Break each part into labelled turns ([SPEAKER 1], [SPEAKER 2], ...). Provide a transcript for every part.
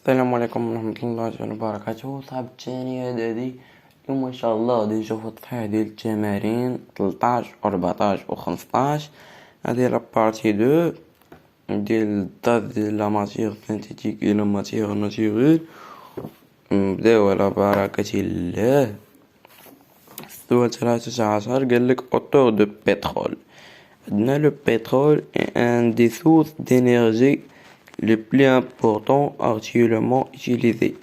[SPEAKER 1] السلام عليكم ورحمة الله تعالى وبركاته. صاحب الثاني هذه اليوم ان شاء الله غادي نشوفو التصحيح ديال التمارين 13 و 14 و 15. هذه لابارتي دو ديال الدات ديال لا ماتيغ سينتيتيك الى ماتيغ ناتوريل. نبداو على بركة الله. السؤال 13 قالك autour de pétrole. عندنا لو pétrole est un des sources d'énergie le plus important actuellement utilisé.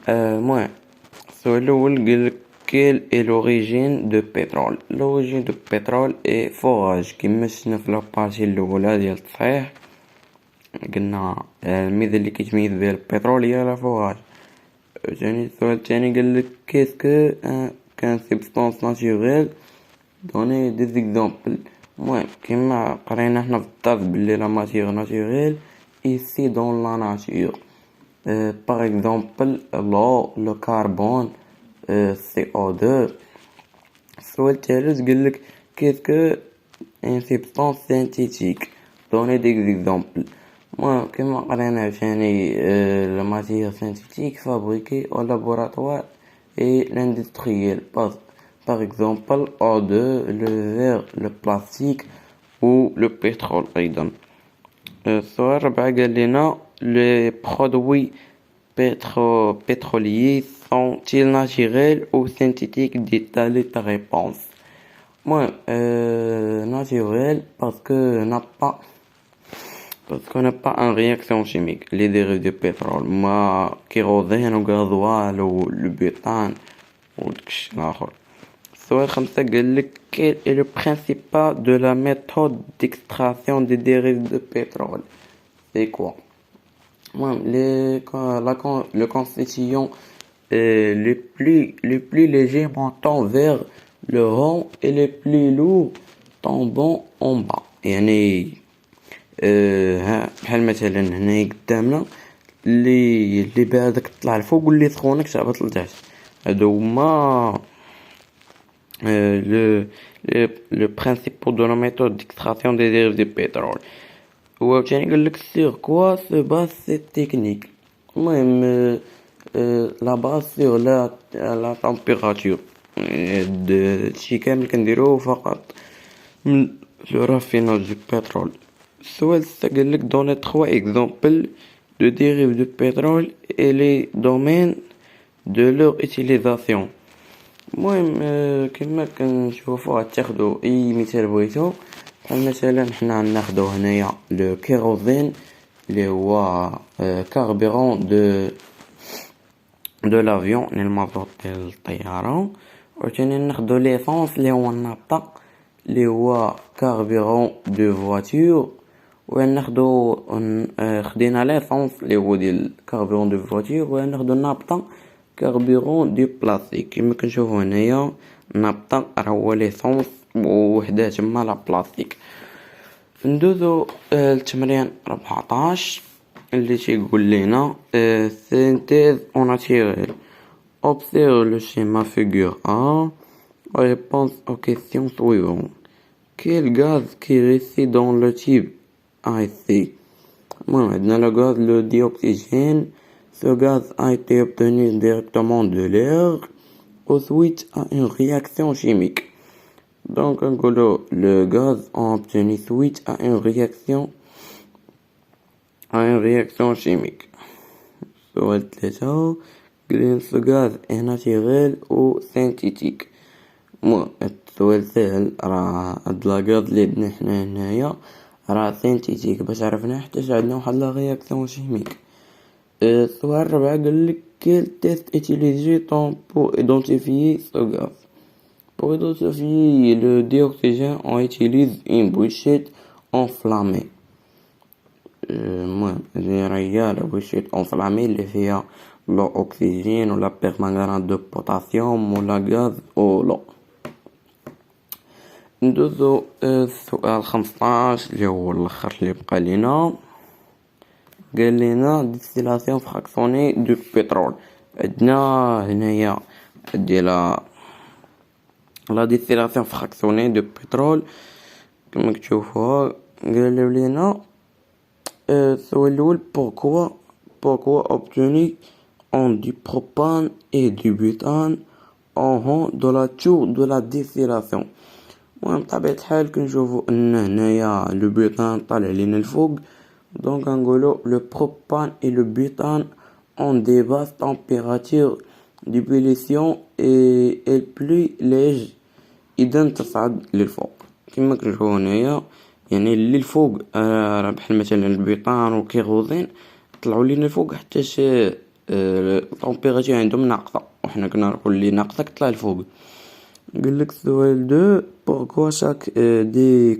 [SPEAKER 1] السؤال الأول قالك quelle est l'origine de pétrole. L'origine de pétrole est forage كما شفنا في لابارتي الأولى ديال التصحيح. قلنا الميزة اللي كيتميز بها البترول هي لا فوراج. ثاني السؤال الثاني قالك كيسكو كان سبستانس ناتوريل دوني دي زيكزامبل. المهم كيما قرينا حنا في الدرس بلي لا ماتيغ ناتوريل ici dans la nature. Par exemple l'eau, le carbone, CO2. السؤال الثالث قالك كيسكو ان سبستانس سينتيتيك دوني دي زيكزامبل. المهم كيما قرينا ثاني لا ماتيغ سينتيتيك فابريكي au laboratoire et l'industriel. Par exemple O2, le verre, le plastique ou le pétrole أيضا. السؤال الرابع قال لنا les produits pétroliers sont-ils naturels ou synthétiques? Détaillez ta réponse. Naturel parce qu'on n'a pas une réaction chimique. Les dérivés de pétrole kérosène ou gasoil ou le butane ou داكشي الآخر. السؤال 5 قالك quel est le principe de la méthode d'extraction des dérivés de pétrole. C'est quoi? Le constituant les plus légers montant vers le rond et les plus lourds tombant en bas. يعني بحال مثلا هنا قدامنا اللي بهذاك طلع الفوق واللي سخونك تهبط لتحت. هادو هما le principe de la méthode d'extraction des dérivés de pétrole. وثاني قالك sur quoi se base cette technique. المهم la base sur la température هادشي كامل كنديروه فقط من le raffinage du pétrole. السؤال 6 قالك donner 3 exemples de dérivés de pétrole et les domaines de leur utilisation. المهم كما كنشوفوا غتاخدوا اي مثال بغيتو. مثلا حنا غناخدو هنايا لو كيروزين اللي هو كاربيرون دو لافيون المازوت ديال الطياره. وثاني ناخدو ليسونس اللي هو النابطه اللي هو كاربيرون دو فواتور. وناخدو خدينا ليسونس اللي هو ديال كاربيرون دو فواتور. وناخدو النابطه كاربيرون دو بلاستيك. كما كنشوفوا هنايا النابطه راه هو ليسونس وحده تما لا بلاستيك. ندوزو التمرين 14 اللي تيقول لينا synthèse au naturel. Observe le schéma figure A. Réponse aux questions suivantes. Quel gaz qui réside dans le type A et C? عندنا le gaz le dioxygène. Ce gaz a été obtenu directement de l'air ou suite à une réaction chimique. Donc le gaz obtenu suite à une réaction chimique. السؤال 3 ce gaz est naturel ou synthétique. السؤال سهل. راه هاد لاغاز اللي عندنا حنا هنايا راه سينتيتيك باش عرفنا حتى عندنا واحد لا رياكسيون شيميك. السؤال 4 قالك quel test utilisé pour identifier ce gaz. Pour identifier le dioxygène on utilise une bouchette enflammée. هي la bouchette enflammée اللي فيها l'oxygène ou la permanganate de potassium ou la gaz ou l'eau. ندوزو السؤال 15 اللي هو الاخر اللي بقى لينا. قال لنا distillation fractionnée du pétrole. عندنا هنايا ديال لا distillation fractionnée du pétrole كما كتشوفوها. قالوا لنا السؤال الاول pourquoi obtenu en du propane et du butane en haut de la tour de la distillation. المهم بطبيعة الحال كنشوفو ان هنايا لو بوتان طالع لينا الفوق، دونك غنقولو لو بروبان et le butane ont des basses températures d'ébullition et elles plus légères اذا تصعد للفوق. كما كنشوفو هنايا يعني اللي الفوق راه بحال مثلا البيطان والكيروزين طلعوا لينا الفوق حتىش التمبيراتور عندهم ناقصة، وحنا كنعرفو اللي ناقصة كطلع الفوق. قالك السؤال دو pourquoi chaque des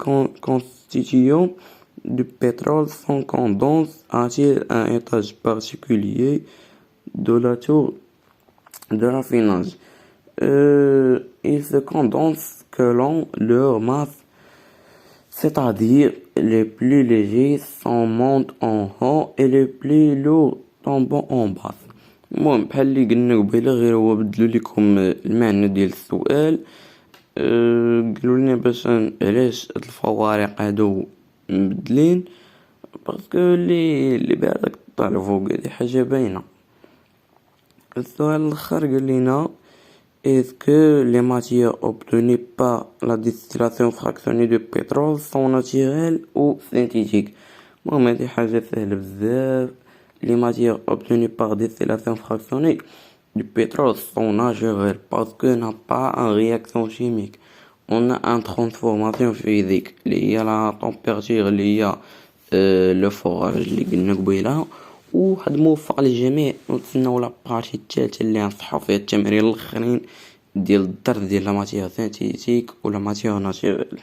[SPEAKER 1] constituants du pétrole sont condensés a-t-il un étage particulier de la tour de raffinage? Ils se condensent selon leur masse, c'est-à-dire les plus légers s'en montent en haut et les plus lourds tombent en bas. المهم بحال اللي قلنا قبيله، غير هو بدلو لكم المعنى ديال السؤال. قالوا لنا باش علاش هاد الفوارق هادو مبدلين، باسكو اللي بارك طالع فوق هادي حاجه باينه. السؤال الاخر قال لنا est-ce que les matières obtenues par la distillation fractionnée de pétrole sont naturelles ou synthétiques. المهم هادي حاجه سهله بزاف. Les matières obtenues par distillation fractionnée du pétrole sont naturelles parce qu'on n'a pas une réaction chimique. On a une transformation physique اللي هي la température اللي هي le forage اللي قلنا قبيله. وواحد موفق للجميع، ونتسناو لابارتي الثالثة اللي غنصحو فيها التمارين الاخرين ديال الدرس ديال لا ماتيير سينتيتيك ولا ماتيير ناتوريل.